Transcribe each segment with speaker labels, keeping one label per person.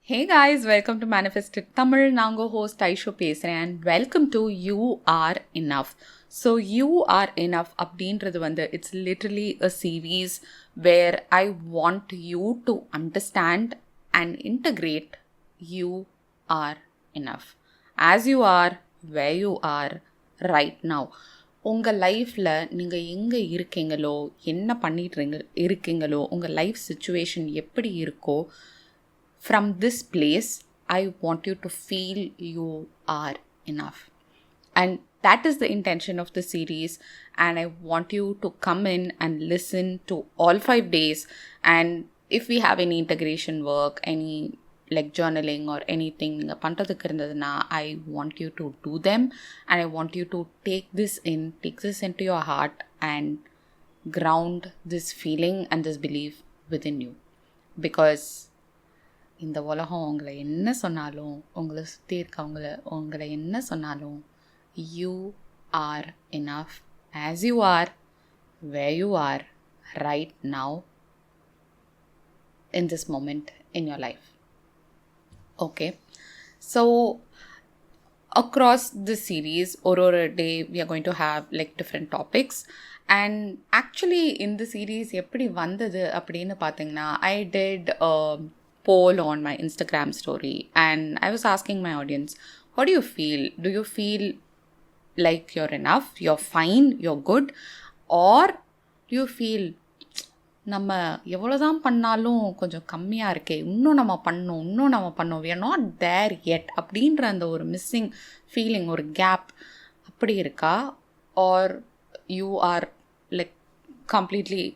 Speaker 1: Hey guys, welcome to Manifested Tamil. நாங்க host Aishu பேசுகிறேன் and welcome to You Are Enough. So You Are Enough அப்படின்றது it's literally a series where I want you to understand and integrate you are enough. As you are, where you are right now. உங்கள் லைஃப்பில் நீங்கள் எங்கே இருக்கீங்களோ என்ன பண்ணிட்டு இருக்கீங்களோ உங்கள் லைஃப் சுச்சுவேஷன் எப்படி இருக்கோ from this place, I want you to feel you are enough. And that is the intention of the series. And I want you to come in and listen to all 5 days. And if we have any integration work, any like journaling or anything, I want you to do them. And I want you to take this into your heart and ground this feeling and this belief within you. Because இந்த உலகம் உங்களை என்ன சொன்னாலும் உங்களை சுற்றி இருக்கவங்கள உங்களை என்ன சொன்னாலும் you are enough as you are where you are right now in this moment in your life. Okay, so across this series or a day we are going to have like different topics. And actually in the series எப்படி வந்தது அப்படின்னு பார்த்தீங்கன்னா I did poll on my Instagram story and I was asking my audience, what do you feel? Do you feel like you're enough, you're fine, you're good, or do you feel நம்ம எவ்வளோதான் பண்ணாலும் கொஞ்சம் கம்மியாக இருக்கே, இன்னும் நம்ம பண்ணோம் we are not there yet அப்படின்ற அந்த ஒரு மிஸ்ஸிங் ஃபீலிங், ஒரு கேப் அப்படி இருக்கா? or you are like completely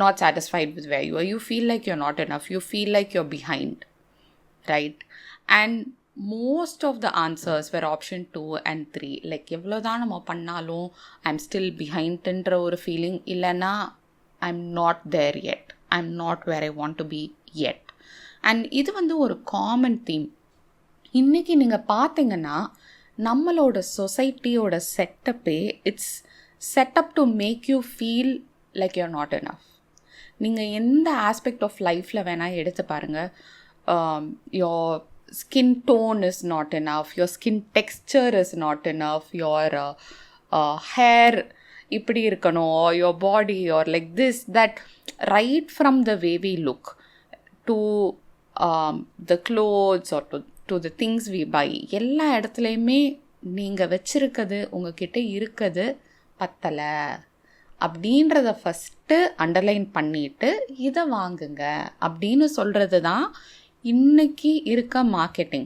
Speaker 1: not satisfied with where you are, you feel like you're not enough, you feel like you're behind, right? And most of the answers were option 2 and 3, like எவ்வளோதான் நம்ம பண்ணாலும் I'm still behind என்ற ஒரு feeling, இல்லைன்னா I'm not there yet, I'm not where I want to be yet. And இது ஒரு common theme. இன்றைக்கி நீங்கள் பார்த்தீங்கன்னா நம்மளோட சொசைட்டியோட செட்டப்பே it's set up to make you feel like you're not enough. நீங்கள் எந்த ஆஸ்பெக்ட் ஆஃப் லைஃப்பில் வேணால் எடுத்து பாருங்கள், your skin tone is not enough, your skin texture is not enough, your hair இப்படி இருக்கணும், your body your like this that, right from the way we look to the clothes or to the things we buy, எல்லா இடத்துலையுமே நீங்கள் வச்சுருக்கிறது உங்ககிட்ட இருக்கிறது பத்தலை அப்படின்றத ஃபஸ்ட்டு அண்டர்லைன் பண்ணிவிட்டு இதை வாங்குங்க அப்படின்னு சொல்கிறது தான் இன்றைக்கி இருக்க marketing.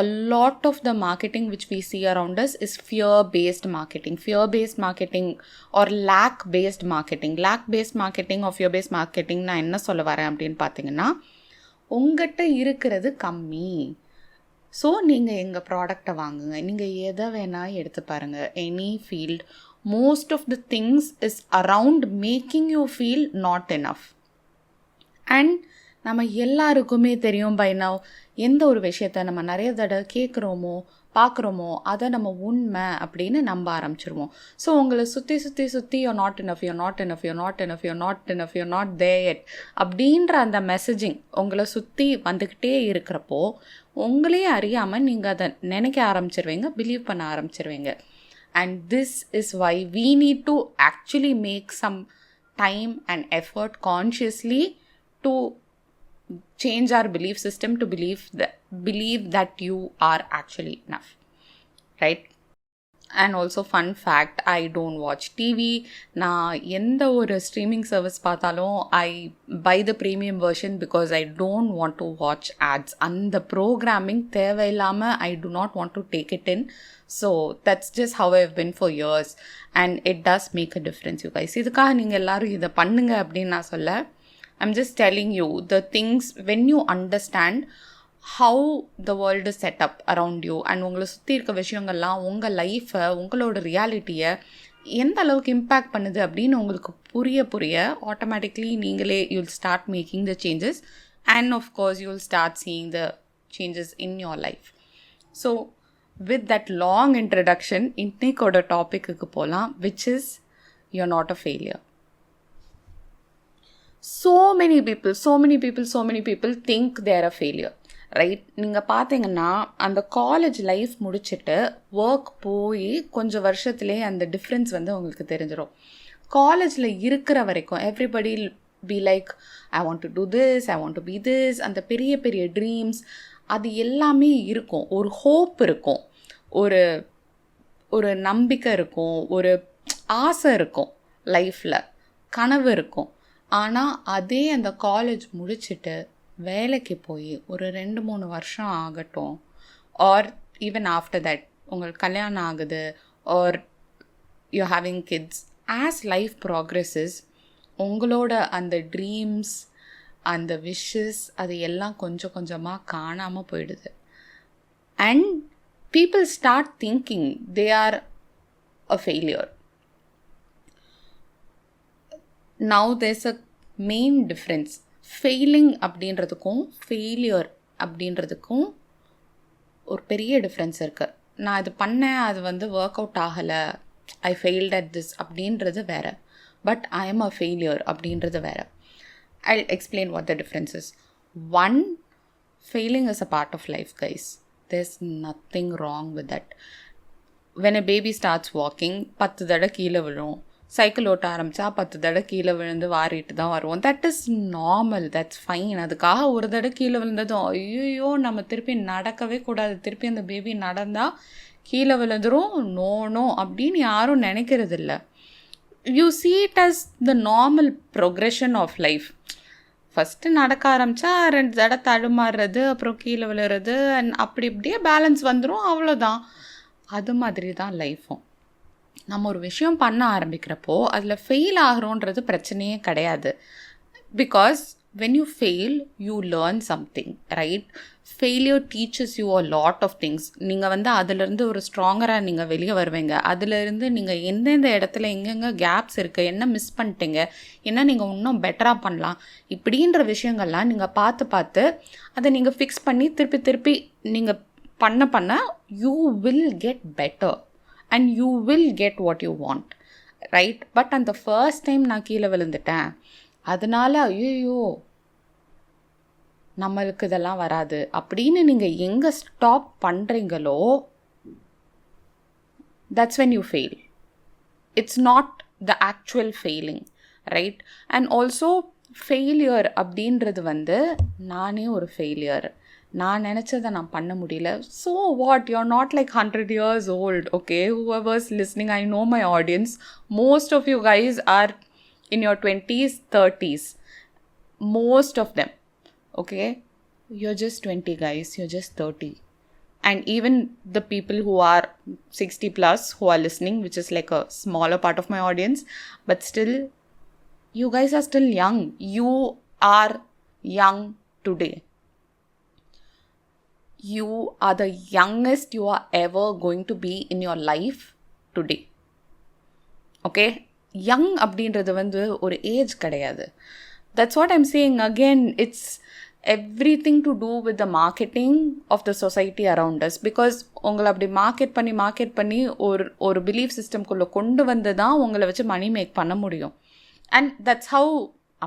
Speaker 1: A lot of the marketing which we see around us is fear-based marketing or lack-based marketing. Lack-based marketing or fear-based marketing நான் என்ன சொல்ல வரேன் அப்படின்னு பார்த்தீங்கன்னா, உங்கள்கிட்ட இருக்கிறது கம்மி, ஸோ நீங்கள் எங்கள் ப்ராடக்டை வாங்குங்க, நீங்கள் எதை வேணால் எடுத்து பாருங்கள், any field, most of the things is around making you feel not enough. And நம்ம எல்லாருக்குமே தெரியும் by now, எந்த ஒரு விஷயத்தை நம்ம நிறைய தடவை கேட்குறோமோ பார்க்குறோமோ அதை நம்ம உண்மை அப்படின்னு நம்ப ஆரம்பிச்சிருவோம். ஸோ உங்களை சுற்றி you're not enough, you're not enough, you're not enough, you're not enough, you're not there yet அப்படின்ற அந்த மெசேஜிங் உங்களை சுற்றி வந்துக்கிட்டே இருக்கிறப்போ உங்களே அறியாமல் நீங்கள் அதை நினைக்க ஆரம்பிச்சிருவீங்க, பிலீவ் பண்ண ஆரம்பிச்சிருவீங்க. And this is why we need to actually make some time and effort consciously to change our belief system to believe that you are actually enough, right? And also fun fact, I don't watch TV. நான் எந்த ஒரு streaming service பார்த்தாலும் I buy the premium version because I don't want to watch ads. அந்த programming தேவையில்லாமல் I do not want to take it in. So that's just how I've been for years and it does make a difference, you guys. இதுக்காக நீங்கள் எல்லோரும் இதை பண்ணுங்க அப்படின்னு நான் சொல்ல, I'm just telling you the things when you understand how the world is set up around you and உங்களை சுற்றி இருக்க விஷயங்கள்லாம் உங்கள் லைஃப்பை, உங்களோட ரியாலிட்டியை எந்த அளவுக்கு இம்பேக்ட் பண்ணுது அப்படின்னு உங்களுக்கு புரிய ஆட்டோமேட்டிக்லி நீங்களே you'll start making the changes and of course you'll start seeing the changes in your life. So with that long introduction, இன்னைக்கோட டாபிக்கு போகலாம், which is you're not a failure. so many people think they are a failure, right? நீங்கள் பார்த்தீங்கன்னா அந்த college life முடிச்சுட்டு work போய் கொஞ்சம் வருஷத்துலேயே அந்த difference வந்து உங்களுக்கு தெரிஞ்சிடும். காலேஜில் இருக்கிற வரைக்கும் everybody be like, I want to do this, I want to be this, அந்த பெரிய பெரிய ட்ரீம்ஸ் அது எல்லாமே இருக்கும். ஒரு ஹோப் இருக்கும், ஒரு ஒரு நம்பிக்கை இருக்கும், ஒரு ஆசை இருக்கும், லைஃப்பில் கனவு இருக்கும். ஆனால் அதே அந்த காலேஜ் முடிச்சுட்டு வேலைக்கு போய் ஒரு 2-3 வருஷம் ஆகட்டும், ஆர் ஈவன் ஆஃப்டர் தட் உங்களுக்கு கல்யாணம் ஆகுது, are you having kids, as life progresses உங்களோட அந்த ட்ரீம்ஸ், அந்த விஷஸ் அது எல்லாம் கொஞ்சம் கொஞ்சமாக காணாமல் போயிடுது. And people start thinking they are a failure. Now there's a main difference. Failing அப்படின்றதுக்கும் ஃபெயிலியர் அப்படின்றதுக்கும் ஒரு பெரிய டிஃப்ரென்ஸ் இருக்குது. நான் இது பண்ணேன், அது வந்து ஒர்க் அவுட் ஆகலை, ஐ ஃபெயில்ட் அட் திஸ் அப்படின்றது வேறு. But I am a failure அப்படின்றது வேறு. I'll explain what the difference is. One, failing is a part of life, guys. There's nothing wrong with that. When a baby starts walking, 10 தடவை கீழே விழும். Cycle ஓட்ட ஆரம்பித்தா 10 தடவை கீழே விழுந்து வாரிட்டு தான் வருவோம். That is normal, that's fine. அதுக்காக ஒரு தடவை கீழே விழுந்ததும் ஐயோ நம்ம திருப்பி நடக்கவே கூடாது, திருப்பி அந்த பேபி நடந்தால் கீழே விழுந்துரும், நோ அப்படின்னு யாரும் நினைக்கிறதில்ல. You see it as the normal progression of life. First நடக்க ஆரம்பித்தா 2 தடவை தடுமாறுறது, அப்புறம் கீழே விழுறது, அண்ட் அப்படி இப்படியே பேலன்ஸ் வந்துடும், அவ்வளோதான். அது மாதிரி தான் லைஃப்பும். நம்ம ஒரு விஷயம் பண்ண ஆரம்பிக்கிறப்போ அதில் ஃபெயில் ஆகிறோன்றது பிரச்சனையே கிடையாது. Because when you fail, you learn something, right? Failure teaches you a lot of things. நீங்கள் வந்து அதிலிருந்து ஒரு ஸ்ட்ராங்கராக நீங்கள் வெளியே வருவீங்க. அதிலிருந்து நீங்கள் எந்தெந்த இடத்துல எங்கெங்கே கேப்ஸ் இருக்குது, என்ன மிஸ் பண்ணிட்டீங்க, என்ன நீங்கள் இன்னும் பெட்டராக பண்ணலாம், இப்படின்ற விஷயங்கள்லாம் நீங்கள் பார்த்து அதை நீங்கள் ஃபிக்ஸ் பண்ணி திருப்பி நீங்கள் பண்ண you will get better and you will get what you want, right? But அந்த ஃபர்ஸ்ட் டைம் நான் கீழே விழுந்துட்டேன், அதனால ஐயோ நம்மளுக்கு இதெல்லாம் வராது அப்படின்னு நீங்கள் எங்கே ஸ்டாப் பண்ணுறீங்களோ, that's when you fail. It's not the actual failing, right? And also failure அப்படின்றது வந்து நானே ஒரு ஃபெயிலியர், நான் நினச்சதை நான் பண்ண முடியல. So what, you're not like 100 years old, okay? Whoever's listening, I know my audience, most of you guys are in your 20s, 30s, most of them, okay? You're just 20 guys, you're just 30. And even the people who are 60 plus who are listening, which is like a smaller part of my audience, but still, you guys are still young. You are young today. You are the youngest you are ever going to be in your life today. Okay? Young அப்படின்றது வந்து ஒரு age கிடையாது. That's what I'm saying. Again, it's everything to do with the marketing of the society around us. Because உங்களை அப்படி market பண்ணி ஒரு belief சிஸ்டம்குள்ளே கொண்டு வந்து தான் உங்களை வச்சு மணி மேக் பண்ண முடியும். அண்ட் தட்ஸ் ஹவு,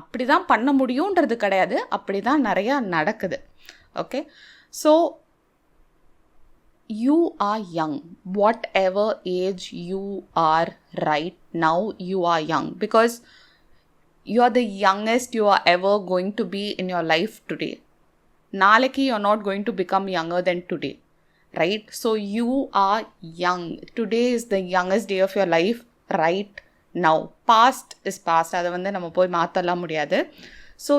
Speaker 1: அப்படி தான் பண்ண முடியுன்றது கிடையாது, அப்படி தான் நிறையா நடக்குது. Okay, so you are young. Whatever age you are right now, you are young. Because you are the youngest you are ever going to be in your life today. Naleki you're not going to become younger than today, right? So you are young. Today is the youngest day of your life right now. Past is past. Adha vande nama poi maathala mudiyadhu. So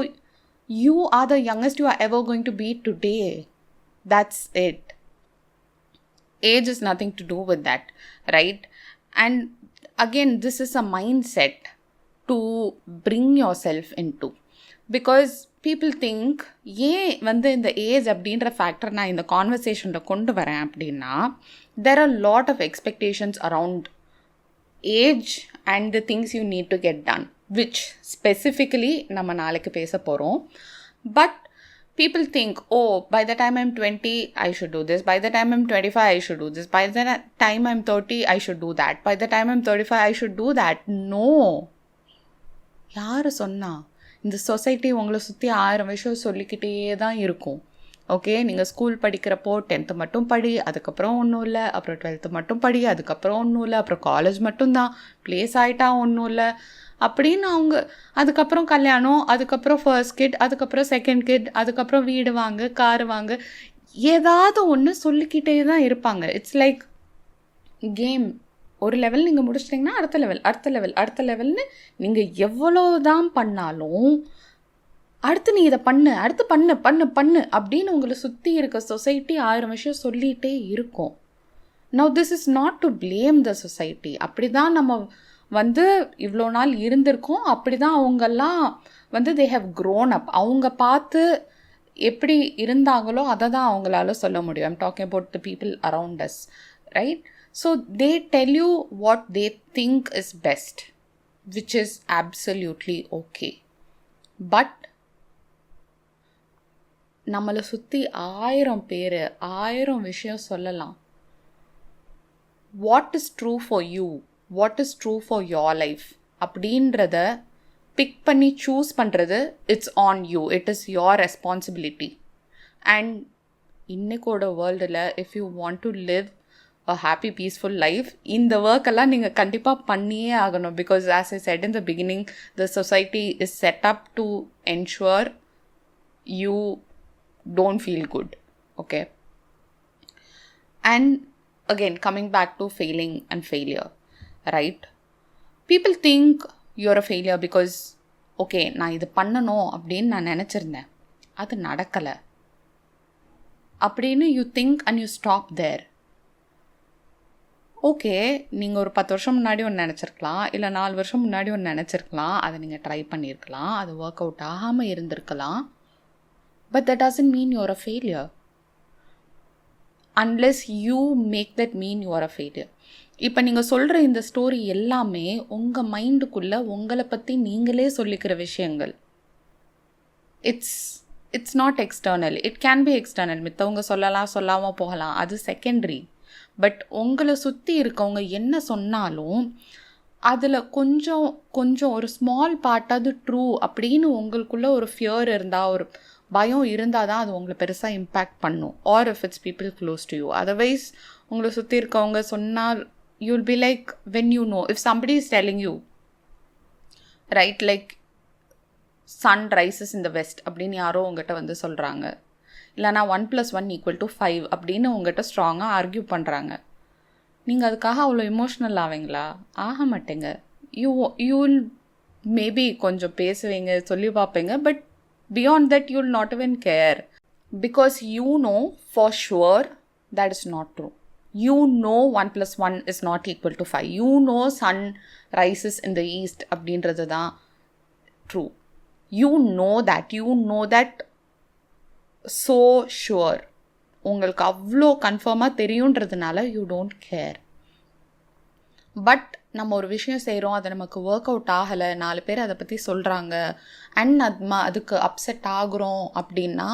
Speaker 1: you are the youngest you are ever going to be today. That's it. Age is nothing to do with that, right? And again, this is a mindset to bring yourself into. Because people think, ஏன் வந்து இந்த age அப்படின்ற factor நான் இந்த கான்வர்சேஷனில் கொண்டு வரேன் அப்படின்னா, there are a lot of expectations around age and the things you need to get done, which specifically நம்ம நாளைக்கு பேச போகிறோம். But people think, oh, by the time I'm 20, I should do this. By the time I'm 25, I should do this. By the time I'm 30, I should do that. By the time I'm 35, I should do that. No. யார் சொன்னா? இந்த society உங்களை சுற்றி 1000 விஷயம் சொல்லிக்கிட்டே தான் இருக்கும். Okay, நீங்கள் ஸ்கூல் படிக்கிறப்போ 10th மட்டும் படி, அதுக்கப்புறம் ஒன்றும் இல்லை, அப்புறம் 12th மட்டும் படி, அதுக்கப்புறம் ஒன்றும் இல்லை, அப்புறம் காலேஜ் மட்டும்தான், ப்ளேஸ் ஆகிட்டா ஒன்றும் இல்லை அப்படின்னு அவங்க, அதுக்கப்புறம் கல்யாணம், அதுக்கப்புறம் ஃபர்ஸ்ட் கிட், அதுக்கப்புறம் செகண்ட் கிட், அதுக்கப்புறம் வீடு வாங்க, கார் வாங்க, ஏதாவது ஒன்று சொல்லிக்கிட்டே தான் இருப்பாங்க. It's like game. ஒரு லெவல் நீங்கள் முடிச்சிட்டிங்கன்னா அடுத்த லெவல், அடுத்த லெவல், அடுத்த லெவல்னு நீங்கள் எவ்வளோ தான் பண்ணாலும் அடுத்து நீ இதை பண்ணு, அடுத்து பண்ணு பண்ணு பண்ணு அப்படின்னு உங்களை சுற்றி இருக்க சொசைட்டி 1000 விஷயம் சொல்லிகிட்டே இருக்கும். Now this is not to blame the society. அப்படி தான் நம்ம இவ்வளோ நாள் இருந்திருக்கோம். அப்படி தான் அவங்கெல்லாம் தே ஹவ் க்ரோன் அப். அவங்க பார்த்து எப்படி இருந்தாங்களோ அதை தான் அவங்களால சொல்ல முடியும். I'm talking about the people around us, right? So they tell you what they think is best, which is absolutely okay. But நம்மளை சுற்றி 1000 பேர் 1000 விஷயம் சொல்லலாம். What is true for you, what is true for your life அப்படின்றத pick பண்ணி choose பண்ணுறது it's on you. It is your responsibility. And இன்னைக்கோட வேர்ல்டில் if you want to live a happy peaceful life, இந்த ஒர்க்கெல்லாம் நீங்கள் கண்டிப்பாக பண்ணியே ஆகணும். Because as I said in the beginning, the society is set up to ensure you don't feel good. Okay, and again coming back to failing and failure, right? People think you're a failure because okay, நான் இது பண்ணணும் அப்படின்னு நான் நினச்சிருந்தேன், அது நடக்கலை அப்படின்னு you think and you stop there. Okay, நீங்கள் ஒரு 10 வருஷம் முன்னாடி ஒன்று நினச்சிருக்கலாம், இல்லை 4 வருஷம் முன்னாடி ஒன்று நினச்சிருக்கலாம், அதை நீங்கள் ட்ரை பண்ணியிருக்கலாம், அது ஒர்க் அவுட் ஆகாமல் இருந்திருக்கலாம். But that doesn't mean you're a failure unless you make that mean you're a failure. இப்போ நீங்கள் சொல்கிற இந்த ஸ்டோரி எல்லாமே உங்கள் மைண்டுக்குள்ளே உங்களை பற்றி நீங்களே சொல்லிக்கிற விஷயங்கள். It's not external. It can be external. மித்தவங்க சொல்லலாம், சொல்லாமல் போகலாம், அது செகண்டரி. பட் உங்களை சுற்றி இருக்கவங்க என்ன சொன்னாலும் அதில் கொஞ்சம் ஒரு ஸ்மால் பார்ட்டாவது ட்ரூ அப்படின்னு உங்களுக்குள்ளே ஒரு ஃபியர் இருந்தால், ஒரு பயம் இருந்தால் தான் அது உங்களை பெருசாக இம்பேக்ட் பண்ணும். Or if it's people close to you. Otherwise உங்களை சுற்றி இருக்கவங்க சொன்னால் you will be like when you know if somebody is telling you, right, like sun rises in the west அப்படின்னு யாரோ உங்கள்கிட்ட சொல்கிறாங்க, இல்லைனா 1+1 = 5 அப்படின்னு உங்கள்கிட்ட ஸ்ட்ராங்காக ஆர்கியூ பண்ணுறாங்க. நீங்கள் அதுக்காக அவ்வளோ இமோஷ்னல் ஆவீங்களா? ஆக மாட்டேங்க. யூ வில் மேபி கொஞ்சம் பேசுவீங்க, சொல்லி பார்ப்பீங்க, but beyond that you will not even care. Because you know for sure that is not true. You know 1+1 is not equal to 5. You know sun rises in the east அப்படின்றது தான் true. You know that so sure. உங்களுக்கு அவ்வளோ கன்ஃபார்மாக தெரியுன்றதுனால you don't care. But நம்ம ஒரு விஷயம் செய்கிறோம், அது நமக்கு ஒர்க் அவுட் ஆகலை, 4 பேர் அதை பற்றி சொல்கிறாங்க, அண்ட் அதுக்கு அப்செட் ஆகுறோம் அப்படின்னா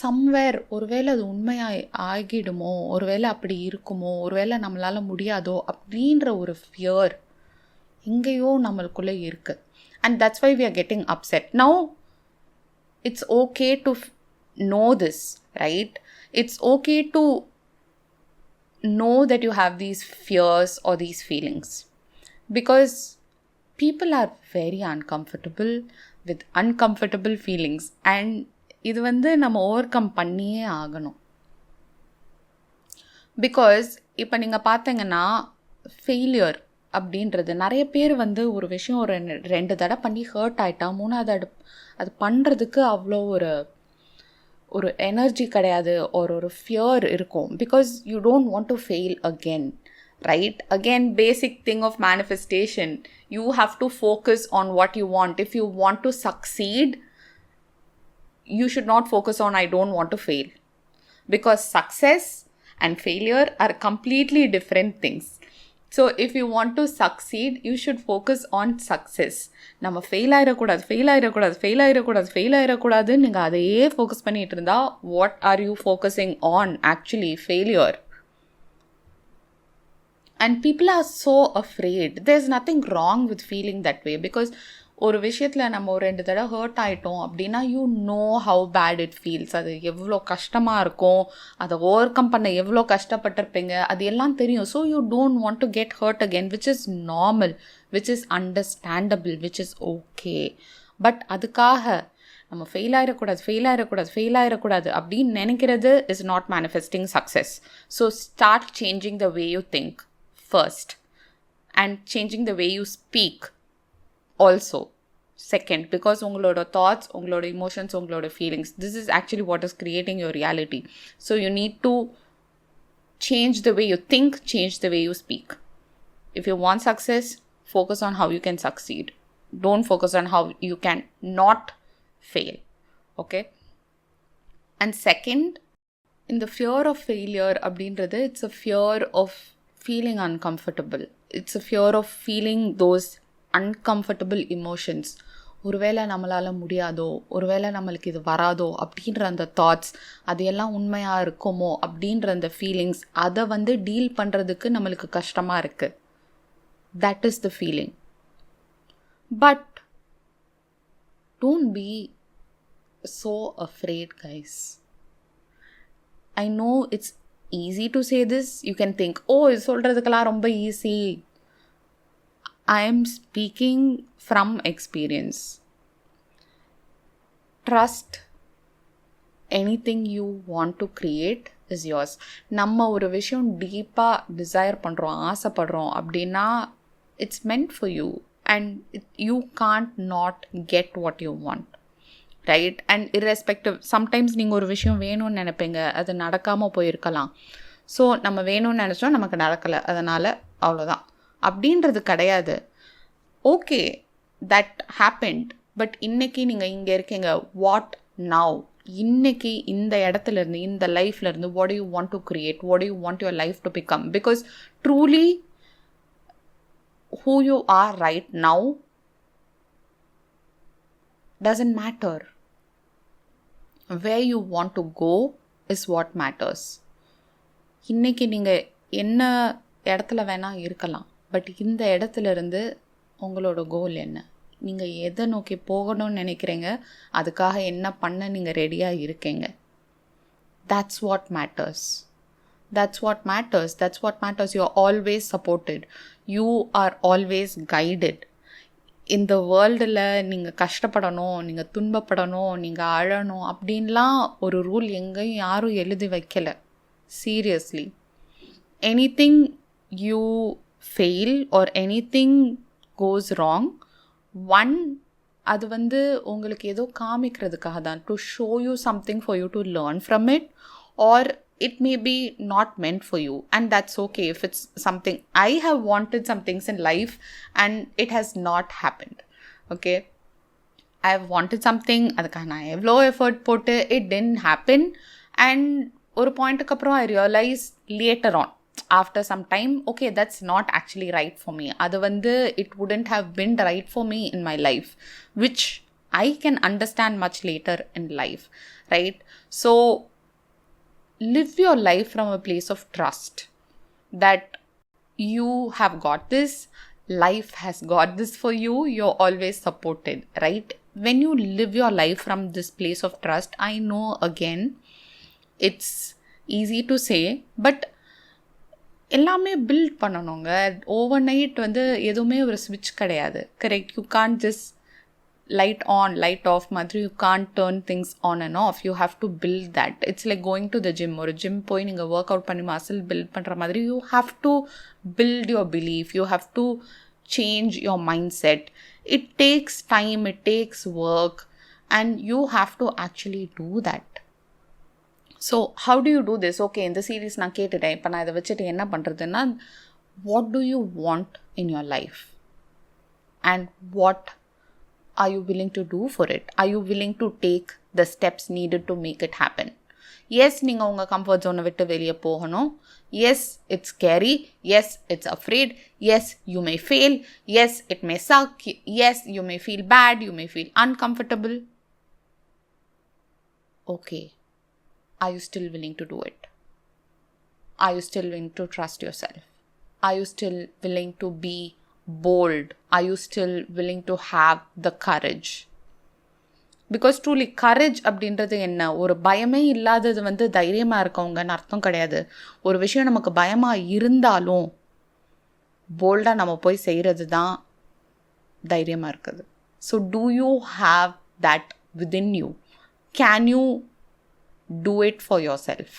Speaker 1: சம்வேர் ஒருவேளை அது உண்மையாக ஆகிடுமோ, ஒருவேளை அப்படி இருக்குமோ, ஒருவேளை நம்மளால் முடியாதோ அப்படின்ற ஒரு ஃபியர் எங்கேயோ நம்மளுக்குள்ளே இருக்குது. And that's why we are getting upset. Now it's okay to know this, right? It's okay to know that you have these fears or these feelings, because people are very uncomfortable with uncomfortable feelings, and இது நம்ம over come பண்ணியே ஆகணும். Because இப்போ நீங்கள் பார்த்தீங்கன்னா failure அப்படின்றது நிறைய பேர் ஒரு விஷயம் ஒரு 2 தடவை பண்ணி ஹர்ட் ஆகிட்டா 3வது அது பண்ணுறதுக்கு அவ்வளோ ஒரு எனர்ஜி கிடையாது, ஒரு ஃபியர் இருக்கும். Because you don't want to fail again, right? Again basic thing of manifestation, you have to focus on what you want. If you want to succeed, you should not focus on I don't want to fail, because success and failure are completely different things. So if you want to succeed, you should focus on success. நம்ம fail ஆயிடக்கூடாது நீங்கள் அதையே focus பண்ணிட்டு இருந்தா what are you focusing on? Actually failure. And people are so afraid. There's nothing wrong with feeling that way, because ஒரு விஷயத்தில் நம்ம ஒரு 2 தடவை ஹர்ட் ஆகிட்டோம் அப்படின்னா you know how bad it feels. அது எவ்வளோ கஷ்டமாக இருக்கும், அதை ஓவர் கம் பண்ண எவ்வளோ கஷ்டப்பட்டிருப்பீங்க, அது எல்லாம் தெரியும். So you don't want to get hurt again, which is normal, which is understandable, which is okay. But அதுக்காக நம்ம ஃபெயில் ஆகிடக்கூடாது அப்படின்னு நினைக்கிறது is not manifesting success. So start changing the way you think first and changing the way you speak also second, because உங்களோட thoughts, உங்களோட emotions, உங்களோட feelings, this is actually what is creating your reality. So you need to change the way you think, change the way you speak. If you want success, focus on how you can succeed. Don't focus on how you can not fail. Okay? And second, in the fear of failure அப்படின்றது, it's a fear of feeling uncomfortable. It's a fear of feeling those uncomfortable emotions. ஒருவேளை நம்மளால் முடியாதோ, ஒருவேளை நம்மளுக்கு இது வராதோ அப்படின்ற அந்த thoughts, அது எல்லாம் உண்மையாக இருக்குமோ அப்படின்ற அந்த ஃபீலிங்ஸ், அதை டீல் பண்ணுறதுக்கு நம்மளுக்கு கஷ்டமாக இருக்குது. That is the feeling. But don't be so afraid guys. I know it's easy to say this. You can think, இது சொல்கிறதுக்கெல்லாம் ரொம்ப easy. I am speaking from experience. Trust anything you want to create is yours. நம்ம ஒரு விஷயம் டீப்பாக desire பண்ணுறோம், ஆசைப்படுறோம் அப்படின்னா it's meant for you and you can't not get what you want. Right? And irrespective, sometimes நீங்கள் ஒரு விஷயம் வேணும்னு நினைப்பீங்க, அது நடக்காமல் போயிருக்கலாம். ஸோ நம்ம வேணும்னு நினச்சோம், நமக்கு நடக்கலை, அதனால் அவ்வளோதான் அப்படின்றது கிடையாது. Okay, that happened. பட் இன்னைக்கு நீங்கள் இங்கே இருக்கீங்க. What now? இன்னைக்கு இந்த இடத்துலேருந்து, இந்த லைஃப்லேருந்து, what do you want to create, what do you want your life to become? Because truly who you are right now doesn't matter. Where you want to go is what matters. இன்னைக்கு நீங்கள் என்ன இடத்துல வேணால் இருக்கலாம், but இந்த இடத்துல இருந்து உங்களோட கோல் என்ன, நீங்கள் எதை நோக்கி போகணும்னு நினைக்கிறீங்க, அதுக்காக என்ன பண்ண நீங்கள் ரெடியாக இருக்கீங்க, that's what matters. That's what matters. That's what matters. You are always supported. You are always guided. இந்த வேர்ல்டில் நீங்கள் கஷ்டப்படணும், நீங்கள் துன்பப்படணும், நீங்கள் அழணும் அப்படின்லாம் ஒரு ரூல் எங்கேயும் யாரும் எழுதி வைக்கலை. Seriously, anything you fail or anything goes wrong, one, அது உங்களுக்கு ஏதோ காமிக்கிறதுக்காக தான், to show you something for you to learn from it, or it may be not meant for you, and that's okay if it's something. I have wanted some things in life and it has not happened. Okay, I have wanted something, அதுக்காக நான் எவ்வளோ effort போட்டு it didn't happen, and ஒரு பாயிண்ட்டுக்கு அப்புறம் I realized later on, after some time, okay, that's not actually right for me. அது it wouldn't have been right for me in my life, which I can understand much later in life, right? So live your life from a place of trust that you have got this, life has got this for you, you're always supported, right? When you live your life from this place of trust, I know again it's easy to say, but எல்லாமே build பண்ணணுங்க. Overnight எதுவுமே ஒரு ஸ்விட்ச் கிடையாது. Correct? You can't just light on light off மாதிரி you can't turn things on and off. You have to build that. It's like going to the gym. ஒரு gym போய் நீங்கள் ஒர்க் அவுட் பண்ணி muscle build பண்ணுற மாதிரி you have to build your belief. You have to change your mindset. It takes time, it takes work, and you have to actually do that. So how to you do this? Okay, இந்த series நான் கேட்டுட்டேன், இப்போ நான் இதை வச்சுட்டு என்ன பண்ணுறதுன்னா, what do you want in your life and what are you willing to do for it? Are you willing to take the steps needed to make it happen? Yes, நீங்கள் உங்கள் கம்ஃபர்ட் ஜோனை விட்டு வெளியே போகணும். Yes, it's scary. Yes, it's afraid. Yes, you may fail. Yes, it may suck. Yes, you may feel bad. You may feel uncomfortable. Okay. Are you still willing to do it? Are you still willing to trust yourself? Are you still willing to be bold? Are you still willing to have the courage? Because truly courage அப்படின்றது என்ன, ஒரு பயமே இல்லாதது வந்து தைரியமாக இருக்கவங்கன்னு அர்த்தம் கிடையாது. ஒரு விஷயம் நமக்கு பயமாக இருந்தாலும் போல்டாக நம்ம போய் செய்கிறது தான் தைரியமாக இருக்குது. So do you have that within you? Can you do it for yourself?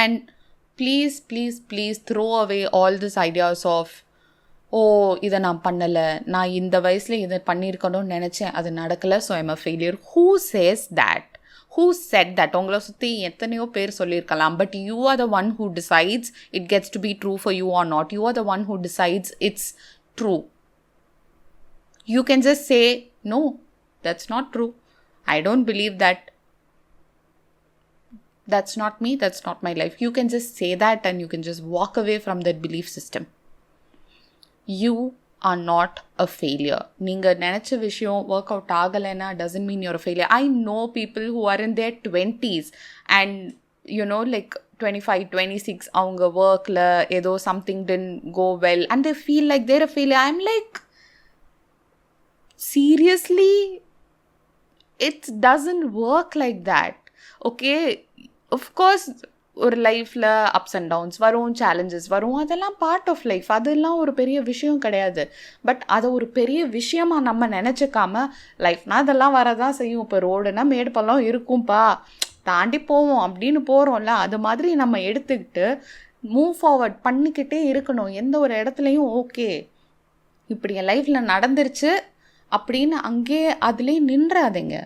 Speaker 1: And please please please throw away all this ideas of, oh இதை நான் பண்ணலை, நான் இந்த வயசில் இதை பண்ணியிருக்கணும்னு நினச்சேன், அது நடக்கலை, so I'm a failure. Who chase that? Who set that? உங்களை சுற்றி எத்தனையோ பேர் சொல்லியிருக்கலாம், but you are the one who decides it gets to be true for you are not. You are the one who decides it's true. You can just say, no, that's not true. I don't believe that. That's not me. That's not my life. You can just say that and you can just walk away from that belief system. You are not a failure. நீங்க நினைச்ச விஷயம் work out ஆகலைன்னா doesn't mean you're a failure. I know people who are in their 20s and you know like 25, 26 அவங்க workல ஏதோ something didn't go well and they feel like they're a failure. I'm like, seriously, it doesn't work like that. Okay, of course ஒரு லைஃப்பில் ups and downs வரும், challenges வரும், அதெல்லாம் part of life. அதெல்லாம் ஒரு பெரிய விஷயம் கிடையாது. பட் அதை ஒரு பெரிய விஷயமாக நம்ம நினச்சிக்காம, லைஃப்னால் அதெல்லாம் வரதான் செய்யும். இப்போ ரோடுனா மேடு பள்ளம் இருக்கும்பா, தாண்டி போவோம் அப்படின்னு போகிறோம்ல, அது மாதிரி நம்ம எடுத்துக்கிட்டு மூவ் ஃபார்வர்ட் பண்ணிக்கிட்டே இருக்கணும். எந்த ஒரு இடத்துலையும் ஓகே இப்படி என் லைஃப்பில் நடந்துருச்சு அப்படின்னு அங்கே அதுலேயே நின்றாதீங்க.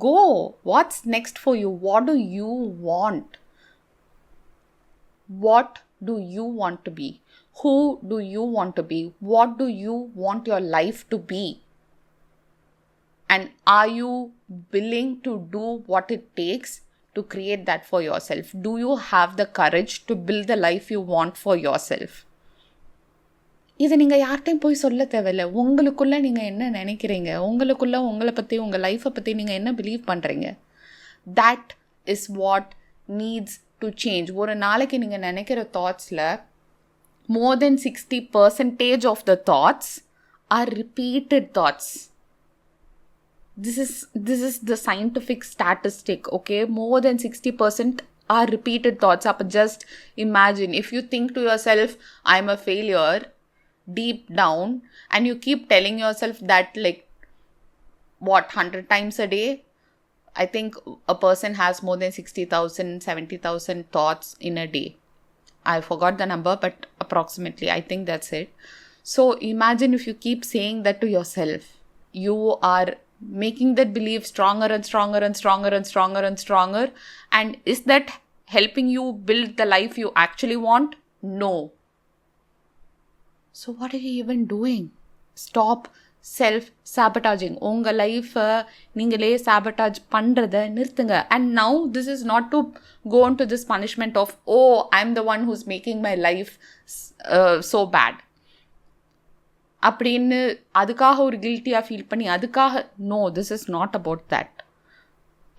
Speaker 1: Go. What's next for you? What do you want? What do you want to be? Who do you want to be? What do you want your life to be? And are you willing to do what it takes to create that for yourself? Do you have the courage to build the life you want for yourself? இதை நீங்கள் யார்கிட்டையும் போய் சொல்ல தேவையில்லை. உங்களுக்குள்ளே நீங்கள் என்ன நினைக்கிறீங்க, உங்களுக்குள்ளே உங்களை பற்றி, உங்கள் லைஃப்பை பற்றி நீங்கள் என்ன பிலீவ் பண்ணுறீங்க, that is what needs to change. ஒரு நாளைக்கு நீங்கள் நினைக்கிற தாட்ஸில் more than 60% of the thoughts are repeated thoughts. This is the scientific statistic, okay? More than 60% are repeated thoughts. Up just imagine if you think to yourself, I'm a failure, deep down, and you keep telling yourself that like 100 times a day. I think a person has more than 60,000 70,000 thoughts in a day. I forgot the number, but approximately I think that's it. So imagine if you keep saying that to yourself, you are making that belief stronger and stronger and stronger and stronger and stronger. And is that helping you build the life you actually want? No. So what are you even doing? Stop self-sabotaging. உங்கள் லைஃப்பை நீங்களே sabotage பண்ணுறதை நிறுத்துங்க. And now this is not to go into this punishment of, oh, I'm the one who's making my life so bad. அப்படின்னு அதுக்காக ஒரு கில்ட்டியாக feel பண்ணி அதுக்காக, no, this is not about that.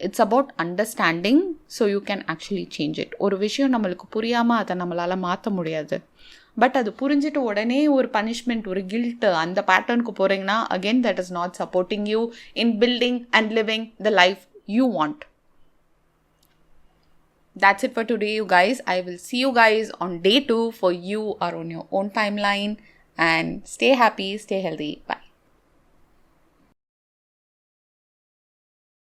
Speaker 1: It's about understanding so you can actually change it. ஒரு விஷயம் நம்மளுக்கு புரியாமல் அதை நம்மளால் மாற்ற முடியாது. பட் அது புரிஞ்சிட்டு உடனே ஒரு பனிஷ்மெண்ட், ஒரு கில்ட்டு அந்த பேட்டர்னுக்கு போகிறீங்கன்னா, again that is not supporting you in building and living the life you want. That's it for today, you guys. I will see you guys on day 2 for you are on your own timeline. And stay happy, stay healthy. Bye.